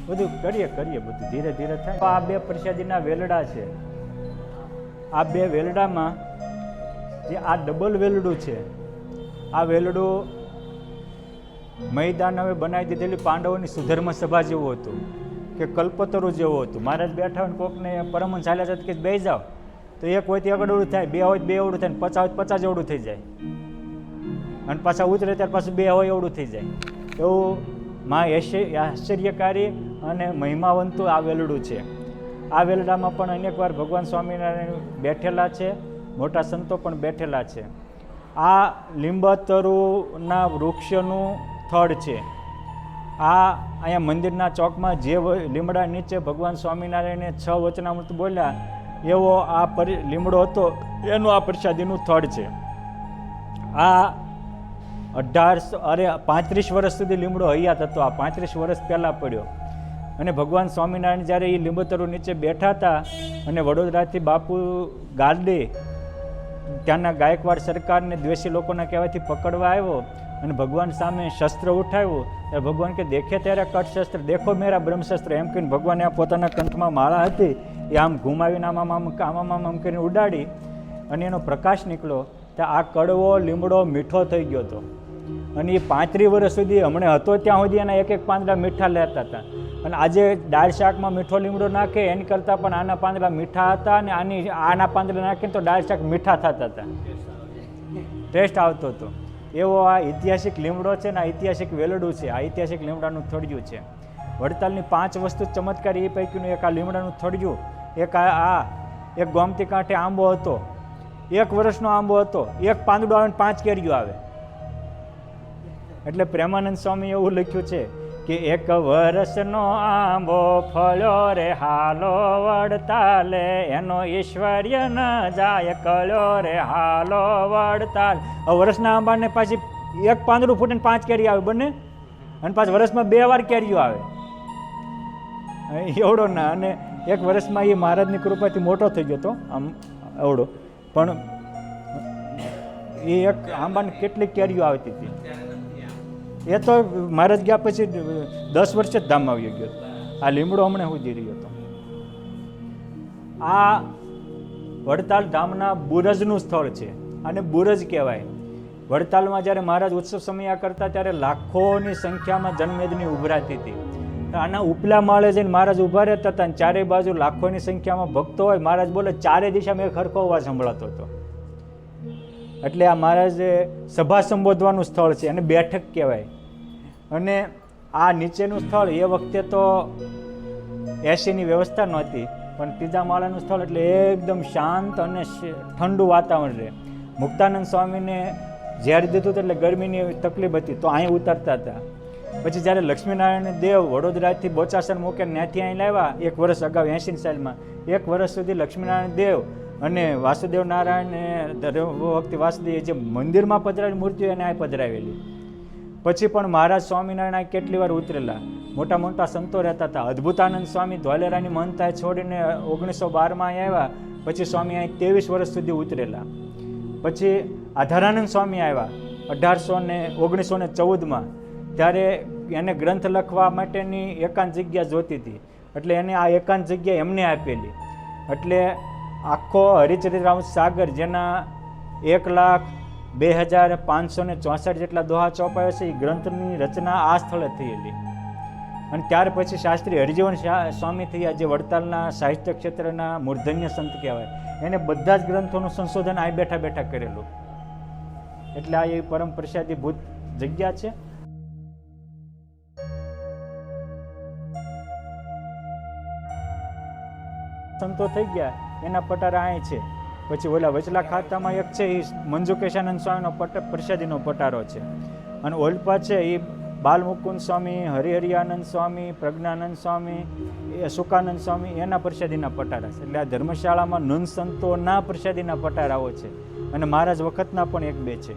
બધું કરીએ બધું ધીરે ધીરે થાય. આ 2 પ્રસાદીના વેલડા છે. આ 2 વેલડામાં જે આ ડબલ વેલડું છે, આ વેલડું મૈદાન હવે બનાવી દીધેલી પાંડવોની સુધર્મ સભા જેવું હતું કે કલ્પતરુ જેવું હતું. મહારાજ બેઠા હોય ને કોકને પરમહંસ ચાલ્યા જતા કે બેસી જાઓ તો એક હોય તો 1 અવળું થાય, 2 હોય તો 2 અવળું થાય, 50 હોય તો 50 અવળું થઈ જાય, અને પાછા ઉતરે ત્યારે પાછું 2 હોય એવડું થઈ જાય. એવું આશ્ચર્યકારી અને મહિમાવંતું આ વેલડું છે. આ વેલડામાં પણ અનેકવાર ભગવાન સ્વામિનારાયણ બેઠેલા છે, મોટા સંતો પણ બેઠેલા છે. આ લીંબતરુના વૃક્ષનું થડ છે. આ અહીંયા મંદિરના ચોકમાં જે લીમડા નીચે ભગવાન સ્વામિનારાયણે 6 વચનામૃત બોલ્યા એવો આ લીમડો હતો, એનું આ પ્રસાદીનું થડ છે. આ 35 વર્ષ સુધી લીમડો હયાત હતો. આ 35 વર્ષ પહેલાં પડ્યો. અને ભગવાન સ્વામિનારાયણ જ્યારે એ લીંબતરુ નીચે બેઠા હતા અને વડોદરાથી બાપુ ગાર્ડે ત્યાંના ગાયકવાડ સરકારને દ્વેષી લોકોના કહેવાથી પકડવા આવ્યો અને ભગવાન સામે શસ્ત્ર ઉઠાવ્યું ત્યારે ભગવાન કે દેખે ત્યારે કટ શસ્ત્ર, દેખો મેરા બ્રહ્મશસ્ત્ર, એમ કહીને ભગવાને આ પોતાના કંઠમાં માળા હતી એ આમ ઘુમાવીને આમ કરીને ઉડાડી અને એનો પ્રકાશ નીકળ્યો. તો આ કડવો લીમડો મીઠો થઈ ગયો હતો. અને એ 35 વર્ષ સુધી હમણાં હતો ત્યાં સુધી એના 1 પાંદડા મીઠા લેતા હતા. અને આજે દાળ શાકમાં મીઠો લીમડો નાખે એની કરતાં પણ આના પાંદડા મીઠા હતા, અને આના પાંદડા નાખીને તો દાળ શાક મીઠા થતા હતા, ટેસ્ટ આવતો હતો. એવો આ ઐતિહાસિક લીમડો છે ને આ ઐતિહાસિક વેલડું છે. આ ઐતિહાસિક લીમડાનું થળિયું છે. વડતાલની 5 વસ્તુ ચમત્કારી એ પૈકીનું એક આ લીમડાનું થળિયું, એક ગોમતી કાંઠે આંબો હતો, 1 વર્ષનો આંબો હતો, 1 પાંદડું આવે ને 5 કેરીઓ આવે. એટલે પ્રેમાનંદ સ્વામી એવું લખ્યું છે કે 1 વર્ષનો આંબો ફળ્યો રે હાલો વડતાલે, એનો ઈશ્વર્ય ન જાય કળ્યો રે હાલો વડતાલ. વર્ષના આંબાને પાછી 1 પાંદડું ફૂટે 5 કેરી આવે બંને, અને પાછું વર્ષમાં 2 વાર કેરીઓ આવે એવડો ના. અને 1 વર્ષમાં એ મહારાજની કૃપાથી મોટો થઈ ગયો હતો આમ એવડો, પણ એ 1 આંબાને કેટલી કેરીઓ આવતી હતી. એ તો મહારાજ ગયા પછી 10 વર્ષે જ ધામમાં આવી ગયો. આ લીમડો હમણાં સુધી રહ્યો હતો. આ વડતાલ ધામના બુરજનું સ્થળ છે અને બુરજ કહેવાય. વડતાલમાં જ્યારે મહારાજ ઉત્સવ સમયા કરતા ત્યારે લાખોની સંખ્યામાં જનમેદની ઉભરાતી હતી. આના ઉપલા માળે જઈને મહારાજ ઉભા રહેતા હતા અને ચારે બાજુ લાખોની સંખ્યામાં ભક્તો હોય. મહારાજ બોલે ચારે દિશામાં એક હરખો અવાજ સંભળાતો હતો. એટલે આ મહારાજે સભા સંબોધવાનું સ્થળ છે અને બેઠક કહેવાય. અને આ નીચેનું સ્થળ એ વખતે તો એસીની વ્યવસ્થા નહોતી, પણ 3જા માળાનું સ્થળ એટલે એકદમ શાંત અને ઠંડુ વાતાવરણ રહે. મુક્તાનંદ સ્વામીને ઝેર દીધું હતું એટલે ગરમીની તકલીફ હતી તો અહીં ઉતરતા હતા. પછી જ્યારે લક્ષ્મીનારાયણ દેવ વડોદરાથી બોચાસણ મૂકે ત્યાંથી અહીં લાવ્યા 1 વર્ષ અગાઉ 80 સાલમાં, 1 વર્ષ સુધી લક્ષ્મીનારાયણ દેવ અને વાસુદેવ નારાયણ વખતે વાસુદેવ જે મંદિરમાં પધરાવેલી મૂર્તિઓ એને અહીં પધરાવેલી. પછી પણ મહારાજ સ્વામિનારાયણ અહીં કેટલી વાર ઉતરેલા. મોટા મોટા સંતો રહેતા હતા. અદ્ભુતાનંદ સ્વામી ધોલેરાની મહંતાએ છોડીને 1912માં અહીં આવ્યા. પછી સ્વામી અહીં 23 વર્ષ સુધી ઉતરેલા. પછી આધારાનંદ સ્વામી આવ્યા 1914માં. ત્યારે એને ગ્રંથ લખવા માટેની એકાંત જગ્યા જોતી હતી, એટલે એને આ એકાંત જગ્યા એમને આપેલી. એટલે આખો હરિચરિત્રામૃત સાગર જેના 1,02,564 જેટલા દોહા ચોપાયો છે એ ગ્રંથની રચના આ સ્થળે થયેલી. અને ત્યાર પછી શાસ્ત્રી હરિજીવન સ્વામી થયા, જે વડતાલના સાહિત્ય ક્ષેત્રના મૂર્ધન્ય સંત કહેવાય. એને બધા જ ગ્રંથોનું સંશોધન આ બેઠા બેઠા કરેલું. એટલે આ એ પરમ પ્રસાદીભૂત જગ્યા છે. સંતો થઈ ગયા એના પટારા અહીં છે. પછી ઓલા વચલા ખાતામાં એક છે એ મંજુકેશાનંદ સ્વામીનો પ્રસાદીનો પટારો છે. અને ઓલપા છે એ બાલમુકુંદ સ્વામી, હરિહરિયાનંદ સ્વામી, પ્રજ્ઞાનંદ સ્વામી, સુકાનંદ સ્વામી એના પ્રસાદીના પટારા છે. એટલે આ ધર્મશાળામાં નંદ સંતોના પ્રસાદીના પટારાઓ છે અને મહારાજ વખતના પણ 1-2 છે.